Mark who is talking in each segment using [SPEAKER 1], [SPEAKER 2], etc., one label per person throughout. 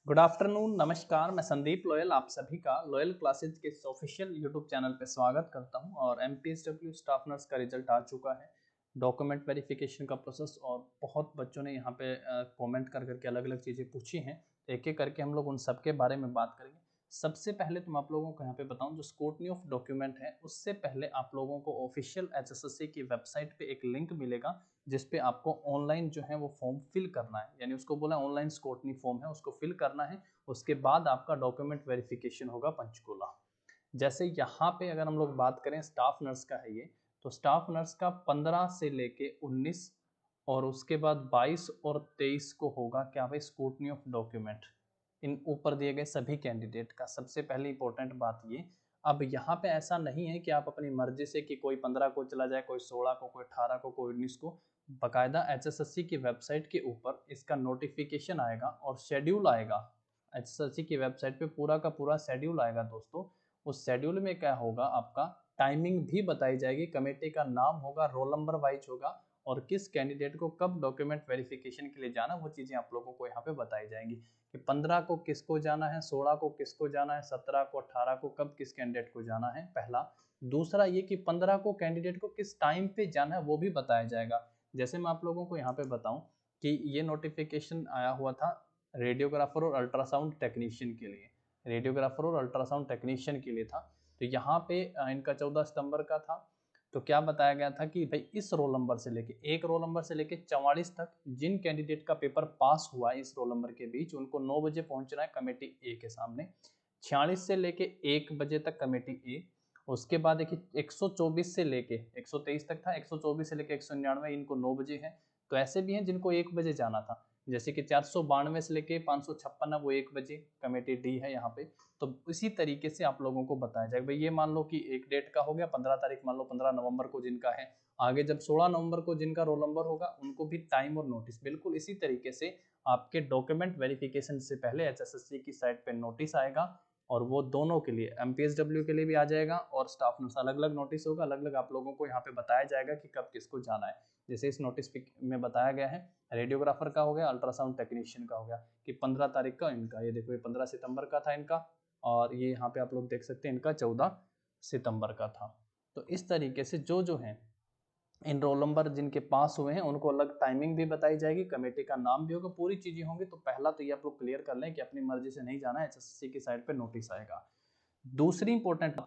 [SPEAKER 1] Good afternoon, नमस्कार। मैं Sandeep loyal आप सभी का लोयल क्लासेज के ऑफिशियल यूट्यूब चैनल पे स्वागत करता हूं। और एमपीएसडब्ल्यू स्टाफ नर्स का रिजल्ट आ चुका है, डॉक्यूमेंट वेरिफिकेशन का प्रोसेस, और बहुत बच्चों ने यहां पे कमेंट कर करके अलग अलग चीज़ें पूछी हैं। एक एक करके हम लोग उन सब के बारे में बात करेंगे। सबसे पहले तो मैं आप लोगों को यहाँ पे बताऊं, जो स्क्रूटनी ऑफ डॉक्यूमेंट है उससे पहले आप लोगों को ऑफिशियल एचएसएससी की वेबसाइट पे एक लिंक मिलेगा जिस पे आपको ऑनलाइन जो है वो फॉर्म फिल करना है, यानी उसको बोला ऑनलाइन स्क्रूटनी फॉर्म है, उसको फिल करना है। उसके बाद आपका डॉक्यूमेंट वेरिफिकेशन होगा पंचकूला। जैसे यहाँ पे अगर हम लोग बात करें स्टाफ नर्स का है ये, तो स्टाफ नर्स का 15 से लेके 19 और उसके बाद 22 और 23 को होगा क्या भाई, स्क्रूटनी ऑफ डॉक्यूमेंट इन ऊपर दिए गए सभी कैंडिडेट का। सबसे पहले इंपॉर्टेंट बात ये, अब यहाँ पे ऐसा नहीं है कि आप अपनी मर्जी से कि कोई 15 को चला जाए, कोई 16 को, कोई 18 को, कोई 19 को। बकायदा एचएसएससी की वेबसाइट के ऊपर इसका नोटिफिकेशन आएगा और शेड्यूल आएगा। एचएसएससी की वेबसाइट पे पूरा का पूरा शेड्यूल आएगा दोस्तों। उस शेड्यूल में क्या होगा, आपका टाइमिंग भी बताई जाएगी, कमेटी का नाम होगा, रोल नंबर वाइज होगा, और किस कैंडिडेट को कब डॉक्यूमेंट वेरिफिकेशन के लिए जाना, वो चीज़ें आप लोगों को यहाँ पे बताई जाएंगी कि 15 को किसको जाना है, 16 को किसको जाना है, 17 को, 18 को कब किस कैंडिडेट को जाना है, पहला। दूसरा ये कि 15 को कैंडिडेट को किस टाइम पे जाना है वो भी बताया जाएगा। जैसे मैं आप लोगों को यहाँ पे बताऊं कि ये नोटिफिकेशन आया हुआ था रेडियोग्राफर और अल्ट्रासाउंड टेक्नीशियन के लिए, रेडियोग्राफर और अल्ट्रासाउंड टेक्नीशियन के लिए था। तो यहाँ पे इनका 14 सितंबर का था। तो क्या बताया गया था कि भाई इस रोल नंबर से लेके, एक रोल नंबर से लेके 44 तक जिन कैंडिडेट का पेपर पास हुआ है इस रोल नंबर के बीच, उनको 9 बजे पहुंचना है कमेटी ए के सामने। 46 से लेके 1 बजे तक कमेटी ए। उसके बाद देखिए 124 से लेके 123 तक था, 124 से लेके 199 इनको 9 बजे है। तो ऐसे भी हैं जिनको 1 बजे जाना था, जैसे कि 492 से लेके 556 है, वो 1 बजे कमेटी डी है यहाँ पे। तो इसी तरीके से आप लोगों को बताया जाएगा। भाई ये मान लो कि एक डेट का हो गया, 15 तारीख मान लो, 15 नवंबर को जिनका है, आगे जब 16 नवंबर को जिनका रोल नंबर होगा उनको भी टाइम और नोटिस। बिल्कुल इसी तरीके से आपके डॉक्यूमेंट वेरिफिकेशन से पहले एचएसएससी की साइट पे नोटिस आएगा, और वो दोनों के लिए, एमपीएसडब्ल्यू के लिए भी आ जाएगा और स्टाफ नर्स, अलग अलग नोटिस होगा, अलग अलग आप लोगों को यहाँ पे बताया जाएगा कि कब किसको जाना है। जैसे इस नोटिस में बताया गया है, रेडियोग्राफर का हो गया, अल्ट्रासाउंड टेक्नीशियन का हो गया कि 15 तारीख का इनका, ये देखो ये 15 सितंबर का था इनका, और ये यहाँ पे आप लोग देख सकते हैं इनका 14 सितंबर का था। तो इस तरीके से जो जो है इन रोल नंबर जिनके पास हुए हैं उनको अलग टाइमिंग भी बताई जाएगी, कमेटी का नाम भी होगा, पूरी चीजें होंगी। तो पहला तो ये आप लोग क्लियर कर लें कि अपनी मर्जी से नहीं जाना है, एचएससी की साइट पे नोटिस आएगा। दूसरी इंपॉर्टेंट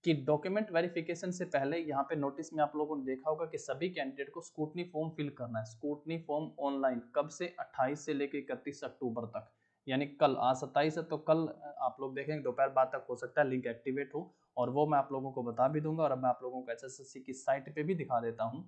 [SPEAKER 1] कि डॉक्यूमेंट वेरिफिकेशन से पहले यहाँ पे नोटिस में आप लोगों ने देखा होगा कि सभी कैंडिडेट को स्क्रूटनी फॉर्म फिल करना है। स्क्रूटनी फॉर्म ऑनलाइन कब से, 28 से लेकर 31 अक्टूबर तक, यानी कल, आज 27 है तो कल आप लोग देखेंगे दोपहर बाद तक हो सकता है लिंक एक्टिवेट हो, और वो मैं आप लोगों को बता भी दूंगा। और अब मैं आप लोगों को एचएसएससी की साइट पे भी दिखा देता हूँ।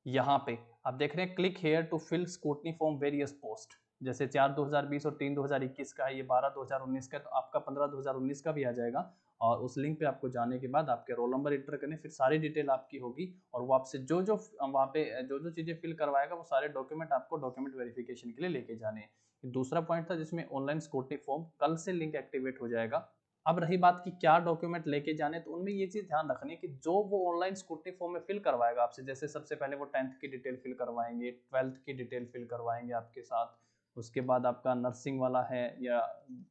[SPEAKER 1] यहाँ पे आप देख रहे हैं click here to fill scrutiny form various post, जैसे 4 2020 और 3 2021 का है, ये 12 2019 का है, तो आपका 15 2019 का भी आ जाएगा। और उस लिंक पे आपको जाने के बाद आपके रोल नंबर इंटर करने, फिर सारी डिटेल आपकी होगी, और वो आपसे जो जो वहाँ पे जो जो चीज़ें फिल करवाएगा वो सारे डॉक्यूमेंट आपको डॉक्यूमेंट वेरिफिकेशन के लिए लेके जाने हैं। दूसरा पॉइंट था जिसमें ऑनलाइन स्क्रूटनी फॉर्म कल से लिंक एक्टिवेट हो जाएगा। अब रही बात कि क्या डॉक्यूमेंट लेके जाने, तो उनमें ये चीज ध्यान रखनी है कि जो वो ऑनलाइन स्क्रूटनी फॉर्म में फिल करवाएगा आपसे, जैसे सबसे पहले वो 10th की डिटेल फिल करवाएंगे, 12th की डिटेल फिल करवाएंगे आपके साथ, उसके बाद आपका नर्सिंग वाला है या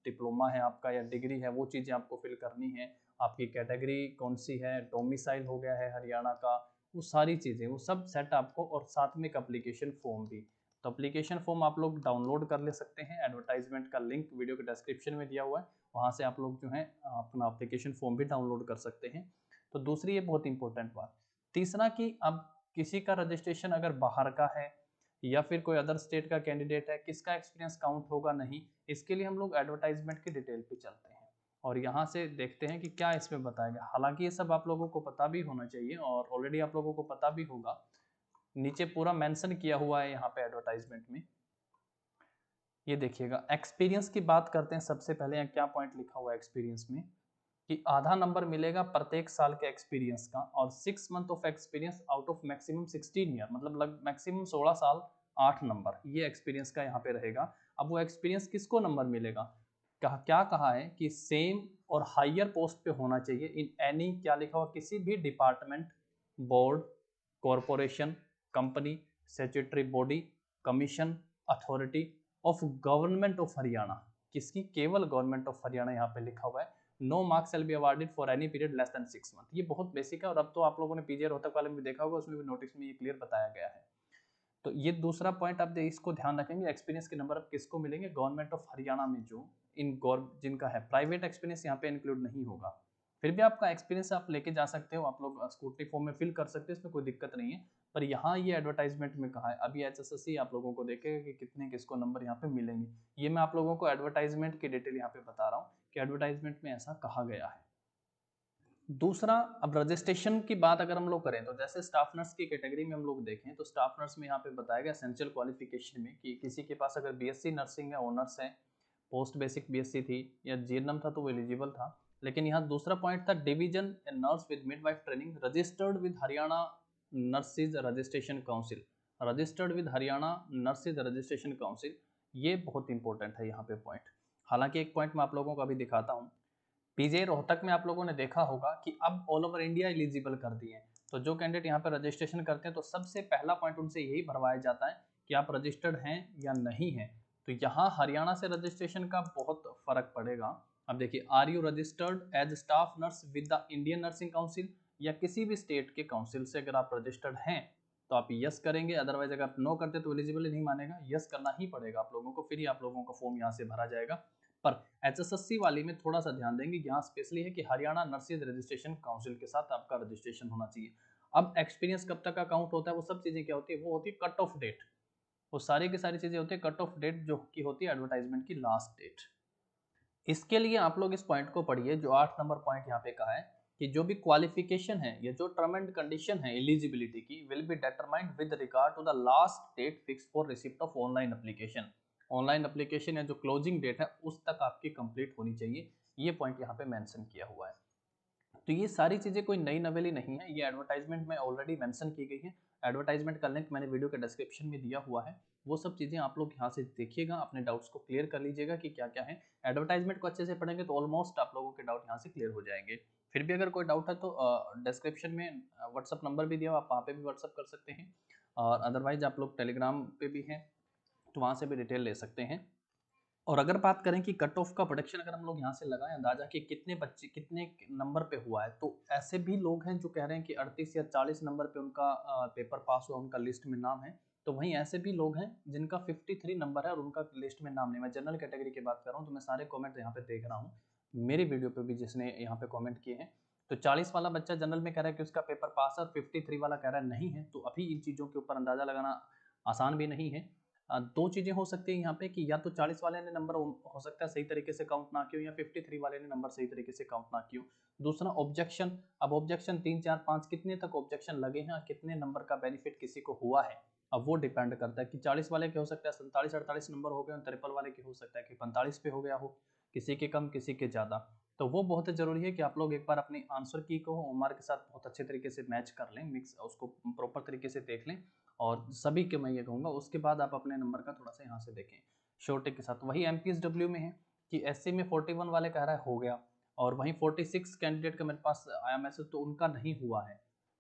[SPEAKER 1] डिप्लोमा है आपका या डिग्री है, वो चीज़ें आपको फिल करनी है। आपकी कैटेगरी कौन सी है, डोमिसाइल हो गया है हरियाणा का, वो सारी चीज़ें, वो सब सेट आपको, और साथ में एक अप्लीकेशन फॉर्म भी। तो अप्लीकेशन फॉर्म आप लोग डाउनलोड कर ले सकते हैं, एडवर्टाइजमेंट का लिंक वीडियो के डिस्क्रिप्शन में दिया हुआ है, वहाँ से आप लोग जो है अपना एप्लीकेशन फॉर्म भी डाउनलोड कर सकते हैं। तो दूसरी ये बहुत इंपॉर्टेंट बात। तीसरा कि अब किसी का रजिस्ट्रेशन अगर बाहर का है या फिर कोई अदर स्टेट का कैंडिडेट है, किसका एक्सपीरियंस काउंट होगा नहीं, इसके लिए हम लोग एडवर्टाइजमेंट की डिटेल पे चलते हैं और यहाँ से देखते हैं कि क्या इसमें बताया गया। हालांकि ये सब आप लोगों को पता भी होना चाहिए और ऑलरेडी आप लोगों को पता भी होगा, नीचे पूरा मेंशन किया हुआ है यहाँ पे एडवर्टाइजमेंट में। ये देखिएगा, एक्सपीरियंस की बात करते हैं। सबसे पहले यहाँ क्या पॉइंट लिखा हुआ है एक्सपीरियंस में, कि आधा नंबर मिलेगा प्रत्येक साल के एक्सपीरियंस का, और 6 month of experience out of maximum 16 year, मतलब मैक्सिमम 16 साल 8 नंबर, ये एक्सपीरियंस का यहाँ पे रहेगा। अब वो एक्सपीरियंस किसको नंबर मिलेगा, क्या कहा है कि सेम और हायर पोस्ट पे होना चाहिए इन एनी, क्या लिखा हुआ, किसी भी department, board, corporation, company, statutory body, commission, authority of government of Haryana, किसकी? केवल गवर्नमेंट ऑफ हरियाणा यहाँ पे लिखा हुआ है। No marks shall be awarded for any period less than 6 month. ये बहुत बेसिक है और अब तो आप लोगों ने पीजे रोहतक वाले में भी देखा होगा, उसमें भी नोटिस में ये क्लियर बताया गया है। तो ये दूसरा पॉइंट आप इसको ध्यान रखेंगे, एक्सपीरियंस के नंबर अब किसको मिलेंगे? गवर्नमेंट ऑफ हरियाणा में जो जिनका है, प्राइवेट एक्सपीरियंस यहाँ पे इंक्लूड नहीं होगा। फिर भी आपका एक्सपीरियंस आप लेके जा सकते हो, आप लोग स्कूटनी फॉर्म में फिल कर सकते हो, इसमें कोई दिक्कत नहीं है। पर यहाँ ये एडवर्टाइजमेंट में कहा है, अभी एचएसएससी आप लोगों को देखेगा कि कितने किसको नंबर यहाँ पे मिलेंगे। ये मैं आप लोगों को एडवर्टाइजमेंट की डिटेल यहाँ पे बता रहा हूँ कि एडवर्टाइजमेंट में ऐसा कहा गया है। दूसरा, अब रजिस्ट्रेशन की बात अगर हम लोग करें तो जैसे स्टाफ नर्स की कैटेगरी में हम लोग देखें तो स्टाफ नर्स में यहाँ पे बताया गया एसेंशियल क्वालिफिकेशन में कि किसी के पास अगर बीएससी नर्सिंग है, ऑनर्स है, पोस्ट बेसिक बीएससी थी या जीएनएम था तो वो एलिजिबल था। लेकिन यहाँ दूसरा पॉइंट था division nurse with midwife training registered with Haryana nurses registration council, registered with Haryana nurses registration council. ये बहुत इंपॉर्टेंट है यहाँ पे पॉइंट। हालांकि एक पॉइंट मैं आप लोगों को अभी दिखाता हूँ। पीजे रोहतक में आप लोगों ने देखा होगा कि अब ऑल ओवर इंडिया एलिजिबल कर दिए हैं, तो जो कैंडिडेट यहाँ पर रजिस्ट्रेशन करते हैं तो सबसे पहला पॉइंट उनसे यही भरवाया जाता है कि आप रजिस्टर्ड हैं या नहीं हैं। तो यहाँ हरियाणा से रजिस्ट्रेशन का बहुत फर्क पड़ेगा। अब देखिए, are you registered as staff nurse with the Indian nursing council, या किसी भी स्टेट के काउंसिल से अगर आप रजिस्टर्ड हैं तो आप यस करेंगे, अदरवाइज अगर आप नो करते तो एलिजिबल नहीं मानेगा, यस करना ही पड़ेगा आप लोगों को, फिर ही आप लोगों का फॉर्म यहाँ से भरा जाएगा। पर एचएसएससी वाली में थोड़ा सा ध्यान देंगे, यहाँ स्पेशली है कि हरियाणा नर्सिस रजिस्ट्रेशन काउंसिल के साथ आपका रजिस्ट्रेशन होना चाहिए। अब एक्सपीरियंस कब तक का काउंट होता है, वो सब चीजें क्या होती है, वो होती है कट ऑफ डेट, वो सारी की सारी चीजें होती है कट ऑफ डेट जो की होती है एडवर्टाइजमेंट की लास्ट डेट। इसके लिए आप लोग इस पॉइंट को पढ़िए, जो 8 नंबर पॉइंट यहाँ पे कहा है कि जो भी क्वालिफिकेशन है या जो टर्म एंड कंडीशन है एलिजिबिलिटी की will be determined with regard to the last date fix for receipt of online application. Online application या जो क्लोजिंग डेट है उस तक आपकी कंप्लीट होनी चाहिए, ये पॉइंट यहाँ पे मेंशन किया हुआ है। तो ये सारी चीजें कोई नई नवेली नहीं है, ये एडवर्टाइजमेंट में ऑलरेडी मेंशन की गई है। एडवर्टाइजमेंट का लिंक मैंने वीडियो के डिस्क्रिप्शन में दिया हुआ है, वो सब चीजें आप लोग यहाँ से देखिएगा, अपने डाउट्स को क्लियर कर लीजिएगा कि क्या क्या है। एडवर्टाइजमेंट को अच्छे से पढ़ेंगे तो ऑलमोस्ट आप लोगों के डाउट यहाँ से क्लियर हो जाएंगे। फिर भी अगर कोई डाउट है तो डिस्क्रिप्शन में व्हाट्सअप नंबर भी दिया हुआ, आप वहाँ पे भी व्हाट्सअप कर सकते हैं, और अदरवाइज आप लोग टेलीग्राम पे भी हैं तो वहाँ से भी डिटेल ले सकते हैं। और अगर बात करें कि कट ऑफ का प्रोडक्शन अगर हम लोग यहाँ से लगाएं अंदाजा कि कितने बच्चे कितने नंबर पे हुआ है, तो ऐसे भी लोग हैं जो कह रहे हैं कि 38 या 40 नंबर पे उनका पेपर पास हुआ, उनका लिस्ट में नाम है। तो वहीं ऐसे भी लोग हैं जिनका 53 नंबर है और उनका लिस्ट में नाम नहीं। मैं जनरल कैटेगरी की बात कर रहा हूँ, तो मैं सारे कॉमेंट यहाँ पे देख रहा हूँ, मेरी वीडियो पे भी जिसने यहाँ पे कॉमेंट किए हैं। तो 40 वाला बच्चा जनरल में कह रहा है कि उसका पेपर पास है और 53 वाला कह रहा है नहीं है। तो अभी इन चीज़ों के ऊपर अंदाजा लगाना आसान भी नहीं है। दो चीजें हो सकती है यहाँ पे कि या तो 40 वाले ने नंबर हो सकता है सही तरीके से काउंट ना किया, या 53 वाले ने नंबर सही तरीके से काउंट ना किया। दूसरा ऑब्जेक्शन, अब ऑब्जेक्शन 3 4 5 कितने तक ऑब्जेक्शन लगे हैं और कितने नंबर का बेनिफिट किसी को हुआ है, अब वो डिपेंड करता है कि 40 वाले के हो सकता है 47 48 नंबर हो गए, और 53 वाले के हो सकता है कि 45 पे हो गया हो, किसी के कम किसी के ज़्यादा। तो वो बहुत जरूरी है कि आप लोग एक बार अपनी आंसर की को उम्र के साथ बहुत अच्छे तरीके से मैच कर लें, मिक्स उसको प्रॉपर तरीके से देख लें, और सभी के मैं ये कहूँगा उसके बाद आप अपने नंबर का थोड़ा सा यहाँ से देखें शॉर्टे के साथ। वही एमपीएसडब्ल्यू में है कि एससी में 41 वाले कह रहा है हो गया, और वहीं 46 कैंडिडेट का मेरे पास आया मैसेज तो उनका नहीं हुआ है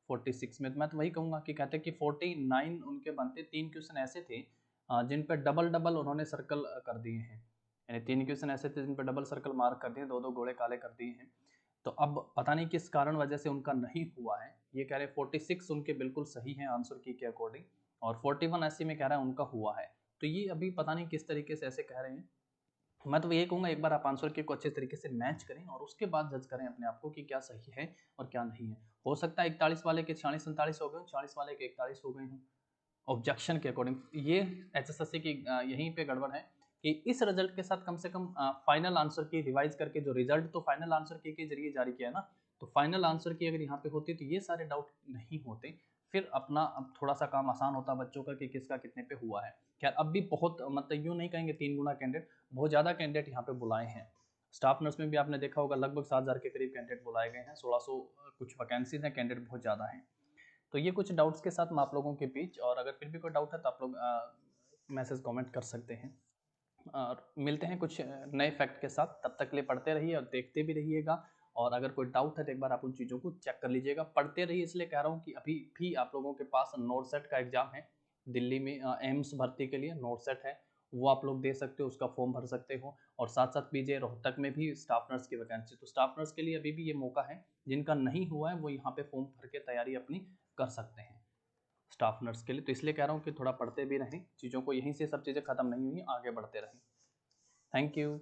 [SPEAKER 1] 46 में। तो मैं तो वही कहूँगा कि कहते हैं कि 49 उनके बनते, 3 क्वेश्चन ऐसे थे जिन पर डबल डबल उन्होंने सर्कल कर दिए हैं, यानी 3 क्वेश्चन ऐसे थे जिन पर डबल सर्कल मार्क कर दिए, 2 घोड़े काले कर दिए हैं। तो अब पता नहीं किस कारण वजह से उनका नहीं हुआ है। ये कह रहे 46 उनके बिल्कुल सही हैं आंसर की के अकॉर्डिंग, और 41 एससी में कह रहा है उनका हुआ है। तो ये अभी पता नहीं किस तरीके से ऐसे कह रहे हैं। मैं तो ये कहूँगा एक बार आप आंसर की को अच्छे तरीके से मैच करें और उसके बाद जज करें अपने आप को कि क्या सही है और क्या नहीं है। हो सकता है 41 वाले के 46 47 हो गए, 40 वाले के 41 हो गए हों ऑब्जेक्शन के अकॉर्डिंग। ये एचएसएससी की यहीं पे गड़बड़ है कि इस रिजल्ट के साथ कम से कम फाइनल आंसर की रिवाइज करके, जो रिजल्ट तो फाइनल आंसर की के जरिए जारी किया है ना, तो फाइनल आंसर की अगर यहाँ पे होती तो ये सारे डाउट नहीं होते, फिर अपना अब थोड़ा सा काम आसान होता बच्चों का कि किसका कितने पे हुआ है। खैर अब भी बहुत, मतलब यूँ नहीं कहेंगे 3 गुना कैंडिडेट, बहुत ज़्यादा कैंडिडेट यहाँ पे बुलाए हैं। स्टाफ नर्स में भी आपने देखा होगा लगभग 7,000 के करीब कैंडिडेट बुलाए गए हैं, 1600 कुछ वैकेंसीज हैं, कैंडिडेट बहुत ज़्यादा हैं। तो ये कुछ डाउट्स के साथ मैं आप लोगों के बीच, और अगर फिर भी कोई डाउट है तो आप लोग मैसेज कमेंट कर सकते हैं। और मिलते हैं कुछ नए फैक्ट के साथ, तब तक के लिए पढ़ते रहिए और देखते भी रहिएगा। और अगर कोई डाउट है तो एक बार आप उन चीज़ों को चेक कर लीजिएगा। पढ़ते रहिए इसलिए कह रहा हूँ कि अभी भी आप लोगों के पास नोट सेट का एग्जाम है दिल्ली में, एम्स भर्ती के लिए नोट सेट है, वो आप लोग दे सकते हो, उसका फॉर्म भर सकते हो। और साथ साथ पीजे रोहतक में भी स्टाफ नर्स की वैकेंसी, तो स्टाफ नर्स के लिए अभी भी ये मौका है, जिनका नहीं हुआ है वो यहाँ पे फॉर्म भर के तैयारी अपनी कर सकते हैं स्टाफ नर्स के लिए। तो इसलिए कह रहा हूँ कि थोड़ा पढ़ते भी रहें चीज़ों को, यहीं से सब चीज़ें खत्म नहीं हुई, आगे बढ़ते रहें। Thank you.